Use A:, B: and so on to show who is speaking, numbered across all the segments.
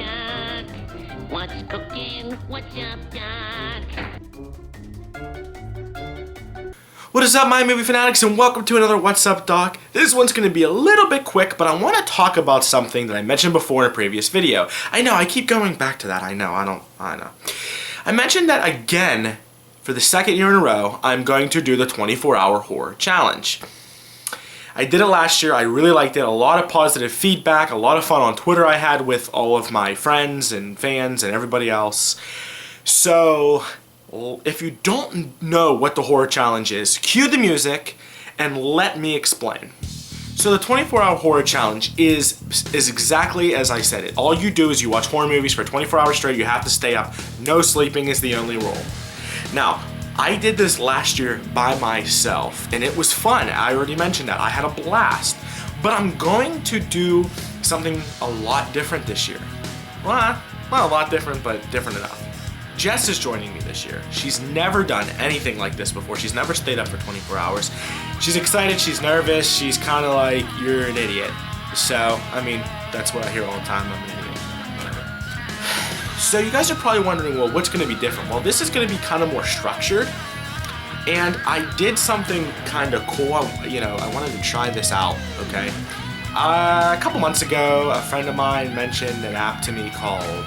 A: Doc? What's cooking? What's up, Doc?
B: What is up, my movie fanatics, and welcome to another What's Up, Doc. This one's going to be a little bit quick, but I want to talk about something that I mentioned before in a previous video. I know, I keep going back to that. I know. I mentioned that again, for the second year in a row, I'm going to do the 24-hour horror challenge. I did it last year. I really liked it. A lot of positive feedback, a lot of fun on Twitter I had with all of my friends and fans and everybody else. So, if you don't know what the horror challenge is, cue the music and let me explain. So the 24-hour horror challenge is exactly as I said it. All you do is you watch horror movies for 24 hours straight. You have to stay up. No sleeping is the only rule. Now, I did this last year by myself, and it was fun. I already mentioned that. I had a blast. But I'm going to do something a lot different this year. Well, not a lot different, but different enough. Jess is joining me this year. She's never done anything like this before. She's never stayed up for 24 hours. She's excited, she's nervous, she's kind of like, you're an idiot. So, I mean, that's what I hear all the time, I'm an idiot. So you guys are probably wondering, well, what's going to be different? Well, this is going to be kind of more structured. And I did something kind of cool. I wanted to try this out, okay? A couple months ago, a friend of mine mentioned an app to me called,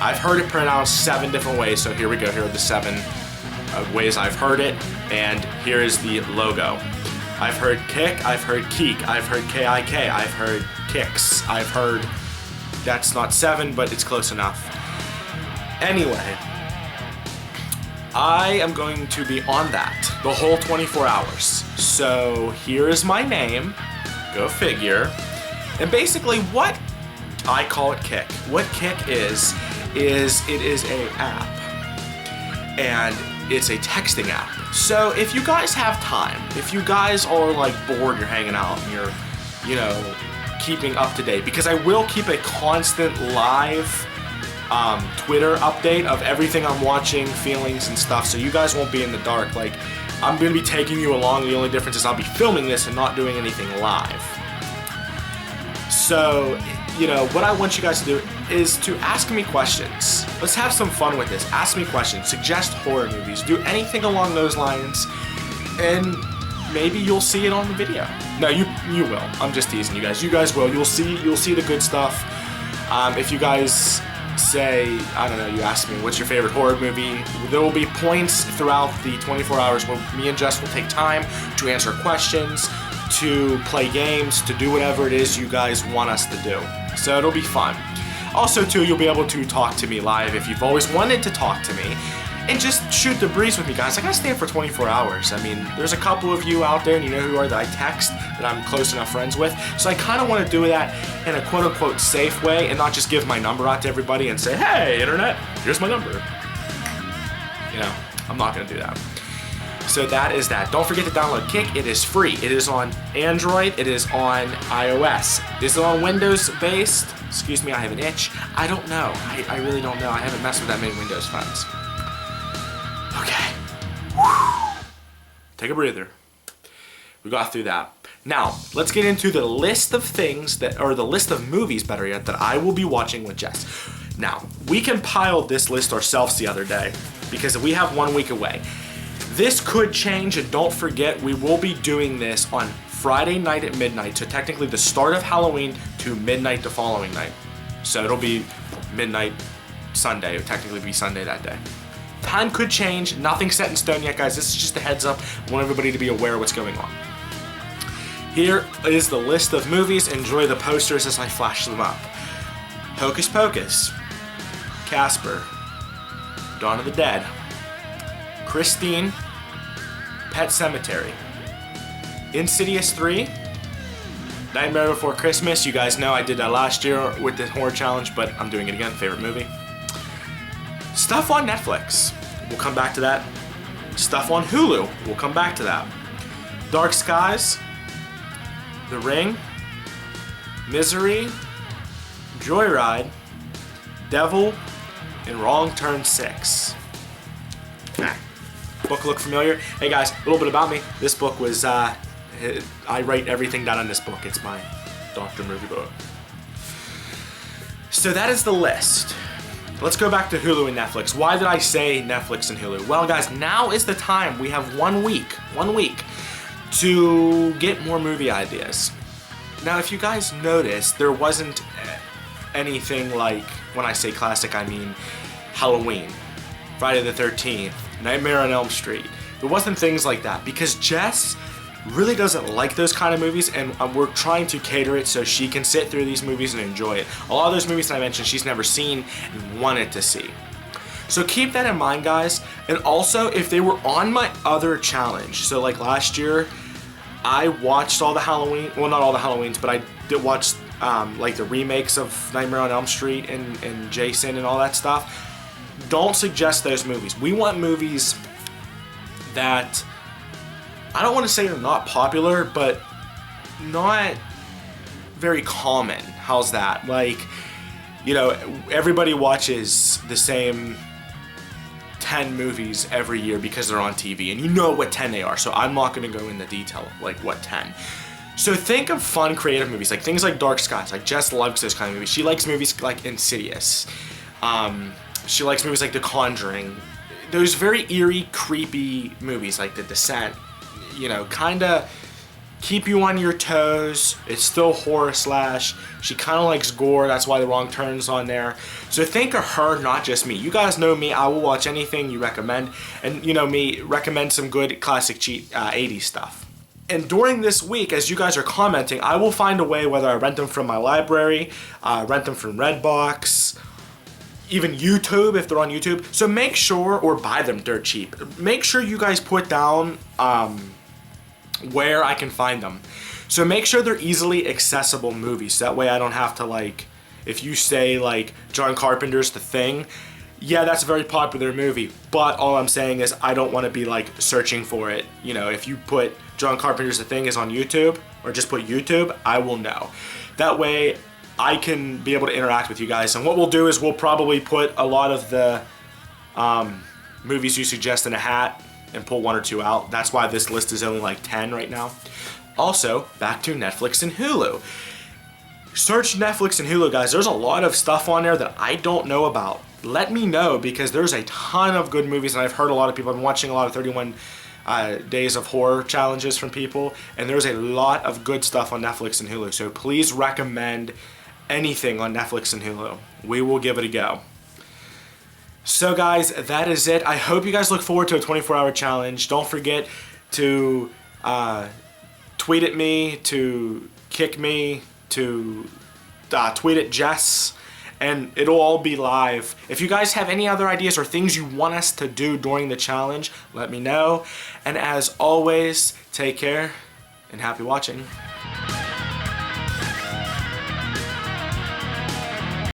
B: I've heard it pronounced 7 different ways, so here we go. Here are the 7 ways I've heard it, and here is the logo. I've heard kick, I've heard keek, I've heard K-I-K, I've heard kicks, I've heard, that's not 7, but it's close enough. Anyway, I am going to be on that the whole 24 hours. So here is my name, go figure, and basically what I call it Kick. What Kick is it is a app, and it's a texting app. So if you guys have time, if you guys are like bored, you're hanging out, and you're, keeping up to date, because I will keep a constant live Twitter update of everything I'm watching, feelings and stuff, so you guys won't be in the dark. Like, I'm gonna be taking you along. The only difference is I'll be filming this and not doing anything live. So, what I want you guys to do is to ask me questions. Let's have some fun with this. Ask me questions, suggest horror movies, do anything along those lines, and maybe you'll see it on the video. No, you will. I'm just teasing you guys. You guys will. You'll see the good stuff. If you guys say, I don't know, you ask me, what's your favorite horror movie? There will be points throughout the 24 hours where me and Jess will take time to answer questions, to play games, to do whatever it is you guys want us to do. So it'll be fun. Also, too, you'll be able to talk to me live if you've always wanted to talk to me, and just shoot the breeze with me, guys. I gotta stay up for 24 hours. I mean, there's a couple of you out there, and you know who are that I text, that I'm close enough friends with. So I kind of want to do that in a quote-unquote safe way, and not just give my number out to everybody and say, hey, internet, here's my number. I'm not gonna do that. So that is that. Don't forget to download Kick. It is free. It is on Android. It is on iOS. Is it on Windows-based? Excuse me, I have an itch. I don't know. I really don't know. I haven't messed with that many Windows phones. Okay. Whew. Take a breather. We got through that. Now, let's get into the list of things the list of movies, better yet, that I will be watching with Jess. Now, we compiled this list ourselves the other day because we have 1 week away. This could change, and don't forget, we will be doing this on Friday night at midnight, so technically the start of Halloween to midnight the following night. So it'll be midnight Sunday, it'll technically be Sunday that day. Time could change, nothing set in stone yet, guys. This is just a heads up. I want everybody to be aware of what's going on. Here is the list of movies. Enjoy the posters as I flash them up. Hocus Pocus, Casper, Dawn of the Dead, Christine, Pet Sematary, Insidious 3, Nightmare Before Christmas. You guys know I did that last year with the horror challenge, but I'm doing it again. Favorite movie. Stuff on Netflix. We'll come back to that. Stuff on Hulu. We'll come back to that. Dark Skies, The Ring, Misery, Joyride, Devil, and Wrong Turn 6. Book look familiar? Hey guys, a little bit about me. This book was, I write everything down in this book. It's my doctor movie book. So that is the list. Let's go back to Hulu and Netflix. Why did I say Netflix and Hulu? Well, guys, now is the time. We have 1 week to get more movie ideas. Now, if you guys noticed, there wasn't anything like, when I say classic, I mean Halloween, Friday the 13th, Nightmare on Elm Street. There wasn't things like that because Jess really doesn't like those kind of movies, and we're trying to cater it so she can sit through these movies and enjoy it. A lot of those movies that I mentioned she's never seen and wanted to see. So keep that in mind, guys. And also, if they were on my other challenge, so like last year, I watched all the Halloween, well, not all the Halloweens, but I did watch like the remakes of Nightmare on Elm Street and Jason and all that stuff. Don't suggest those movies. We want movies that, I don't want to say they're not popular, but not very common. How's that? Like, you know, everybody watches the same 10 movies every year because they're on TV, and you know what 10 they are, so I'm not going to go into detail like what 10. So think of fun, creative movies, like things like Dark Skies. Like Jess loves those kind of movies. She likes movies like Insidious. She likes movies like The Conjuring. Those very eerie, creepy movies like The Descent. You know, kind of keep you on your toes. It's still horror slash. She kind of likes gore. That's why The Wrong Turn's on there. So think of her, not just me. You guys know me. I will watch anything you recommend. And you know me, recommend some good classic cheap 80s stuff. And during this week, as you guys are commenting, I will find a way, whether I rent them from my library, rent them from Redbox, even YouTube if they're on YouTube. So make sure, or buy them dirt cheap. Make sure you guys put down where I can find them. So make sure they're easily accessible movies. That way I don't have to, like, if you say like John Carpenter's The Thing, yeah, that's a very popular movie, but all I'm saying is I don't want to be like searching for it. You know, if you put John Carpenter's The Thing is on YouTube, or just put YouTube, I will know. That way I can be able to interact with you guys. And what we'll do is we'll probably put a lot of the movies you suggest in a hat and pull 1 or 2 out. That's why this list is only like 10 right now. Also, back to Netflix and Hulu. Search Netflix and Hulu, guys. There's a lot of stuff on there that I don't know about. Let me know, because there's a ton of good movies, and I've heard a lot of people. I've been watching a lot of 31 Days of Horror challenges from people, and there's a lot of good stuff on Netflix and Hulu. So please recommend anything on Netflix and Hulu. We will give it a go. So guys, that is it. I hope you guys look forward to a 24-hour challenge. Don't forget to tweet at me, to kick me, to tweet at Jess, and it'll all be live. If you guys have any other ideas or things you want us to do during the challenge, let me know. And as always, take care and happy watching.